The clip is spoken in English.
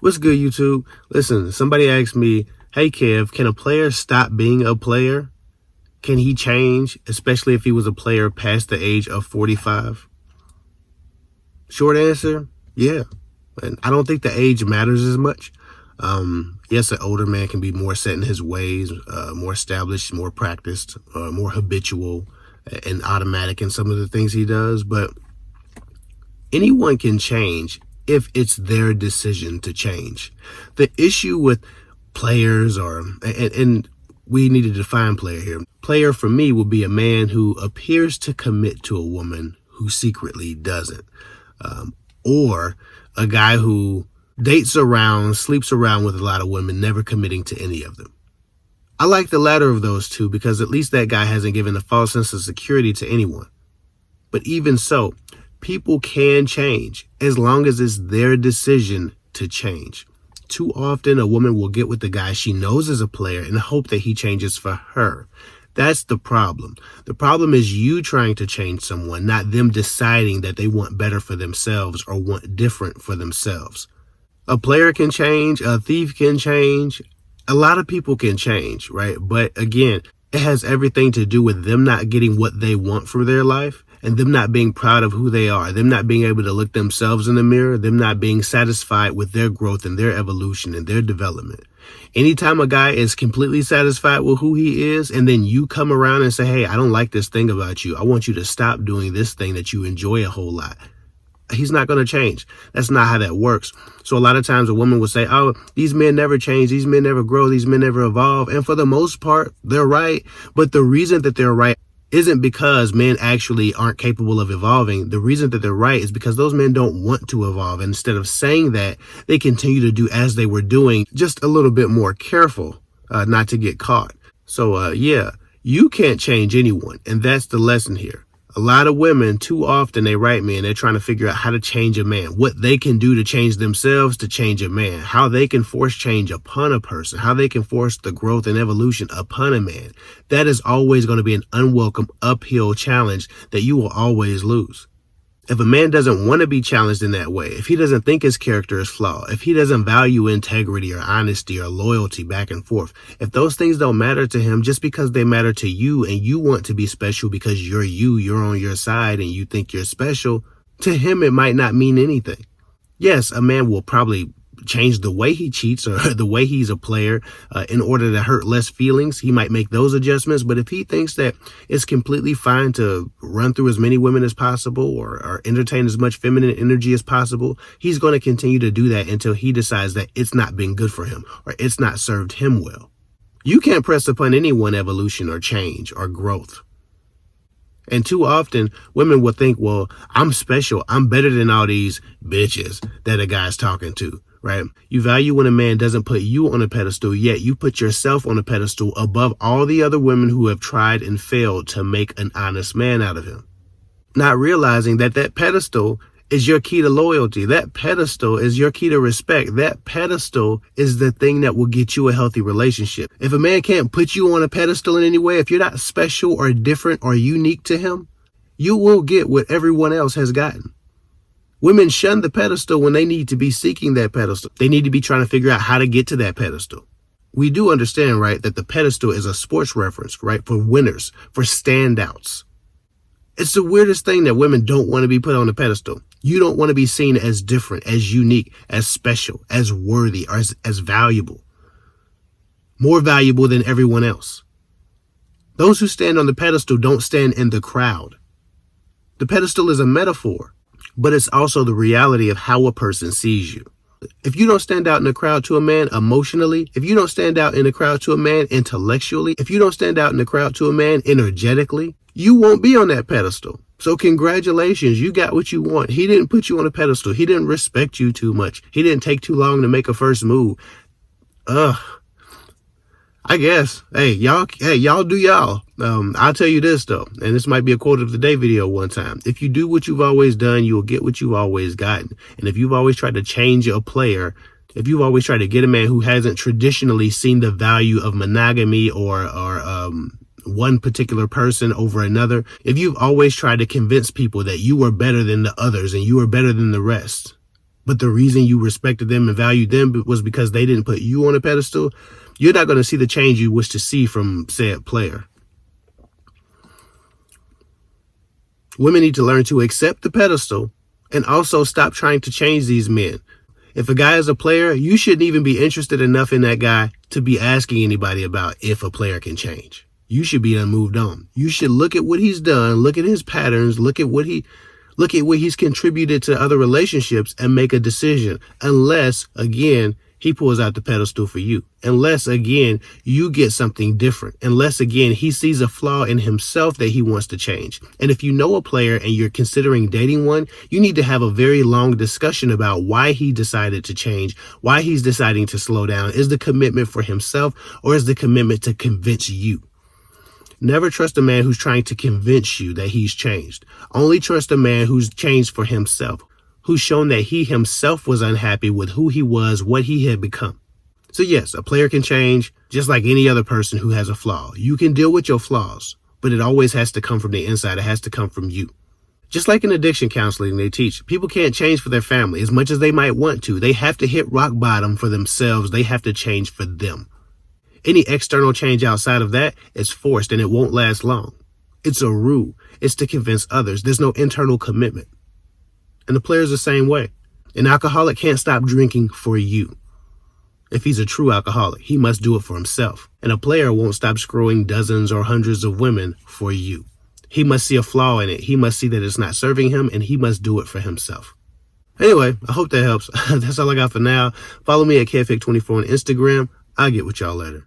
What's good, YouTube? Listen, somebody asked me, hey, Kev, can a player stop being a player? Can he change, especially if he was a player past the age of 45? Short answer, yeah. And I don't think the age matters as much. Yes, an older man can be more set in his ways, more established, more practiced, more habitual and automatic in some of the things he does. But anyone can change if it's their decision to change. The issue with players and we need to define player here. Player for me will be a man who appears to commit to a woman who secretly doesn't. Or a guy who dates around, sleeps around with a lot of women, never committing to any of them. I like the latter of those two because at least that guy hasn't given a false sense of security to anyone. But even so, people can change as long as it's their decision to change. Too often, a woman will get with the guy she knows is a player and hope that he changes for her. That's the problem. The problem is you trying to change someone, not them deciding that they want better for themselves or want different for themselves. A player can change, a thief can change, a lot of people can change, right? But again, it has everything to do with them not getting what they want for their life and them not being proud of who they are, them not being able to look themselves in the mirror, them not being satisfied with their growth and their evolution and their development. Anytime a guy is completely satisfied with who he is, and then you come around and say, hey, I don't like this thing about you. I want you to stop doing this thing that you enjoy a whole lot. He's not going to change. That's not how that works. So a lot of times a woman will say, oh, these men never change. These men never grow. These men never evolve. And for the most part, they're right. But the reason that they're right isn't because men actually aren't capable of evolving. The reason that they're right is because those men don't want to evolve. And instead of saying that, they continue to do as they were doing, just a little bit more careful not to get caught. So, yeah, you can't change anyone. And that's the lesson here. A lot of women, too often, they write me and they're trying to figure out how to change a man, what they can do to change themselves to change a man, how they can force change upon a person, how they can force the growth and evolution upon a man. That is always going to be an unwelcome uphill challenge that you will always lose. If a man doesn't want to be challenged in that way, if he doesn't think his character is flawed, if he doesn't value integrity or honesty or loyalty back and forth, if those things don't matter to him just because they matter to you and you want to be special because you're on your side and you think you're special, to him it might not mean anything. Yes, a man will probably change the way he cheats or the way he's a player in order to hurt less feelings. He might make those adjustments. But if he thinks that it's completely fine to run through as many women as possible or entertain as much feminine energy as possible, he's going to continue to do that until he decides that it's not been good for him or it's not served him well. You can't press upon anyone evolution or change or growth. And too often, women will think, well, I'm special. I'm better than all these bitches that a guy's talking to. Right? You value when a man doesn't put you on a pedestal, yet you put yourself on a pedestal above all the other women who have tried and failed to make an honest man out of him. Not realizing that that pedestal is your key to loyalty. That pedestal is your key to respect. That pedestal is the thing that will get you a healthy relationship. If a man can't put you on a pedestal in any way, if you're not special or different or unique to him, you will get what everyone else has gotten. Women shun the pedestal when they need to be seeking that pedestal. They need to be trying to figure out how to get to that pedestal. We do understand, right, that the pedestal is a sports reference, right, for winners, for standouts. It's the weirdest thing that women don't want to be put on a pedestal. You don't want to be seen as different, as unique, as special, as worthy, or as valuable. More valuable than everyone else. Those who stand on the pedestal don't stand in the crowd. The pedestal is a metaphor. But it's also the reality of how a person sees you. If you don't stand out in the crowd to a man emotionally, if you don't stand out in the crowd to a man intellectually, if you don't stand out in the crowd to a man energetically, you won't be on that pedestal. So congratulations, you got what you want. He didn't put you on a pedestal. He didn't respect you too much. He didn't take too long to make a first move. I guess, hey, y'all do y'all. I'll tell you this, though, and this might be a quote of the day video one time. If you do what you've always done, you will get what you've always gotten. And if you've always tried to change a player, if you've always tried to get a man who hasn't traditionally seen the value of monogamy or one particular person over another, if you've always tried to convince people that you are better than the others and you are better than the rest, but the reason you respected them and valued them was because they didn't put you on a pedestal, you're not going to see the change you wish to see from said player. Women need to learn to accept the pedestal and also stop trying to change these men. If a guy is a player, you shouldn't even be interested enough in that guy to be asking anybody about if a player can change. You should be moved on. You should look at what he's done, look at his patterns, look at what he's contributed to other relationships and make a decision. Unless, again, he pulls out the pedestal for you. Unless, again, you get something different. Unless, again, he sees a flaw in himself that he wants to change. And if you know a player and you're considering dating one, you need to have a very long discussion about why he decided to change, why he's deciding to slow down. Is the commitment for himself or is the commitment to convince you? Never trust a man who's trying to convince you that he's changed. Only trust a man who's changed for himself, who's shown that he himself was unhappy with who he was, what he had become. So yes, a player can change just like any other person who has a flaw. You can deal with your flaws, but it always has to come from the inside. It has to come from you. Just like in addiction counseling, they teach people can't change for their family as much as they might want to. They have to hit rock bottom for themselves. They have to change for them. Any external change outside of that is forced and it won't last long. It's a rule. It's to convince others. There's no internal commitment. And the player's the same way. An alcoholic can't stop drinking for you. If he's a true alcoholic, he must do it for himself. And a player won't stop screwing dozens or hundreds of women for you. He must see a flaw in it. He must see that it's not serving him and he must do it for himself. Anyway, I hope that helps. That's all I got for now. Follow me at KFIC24 on Instagram. I'll get with y'all later.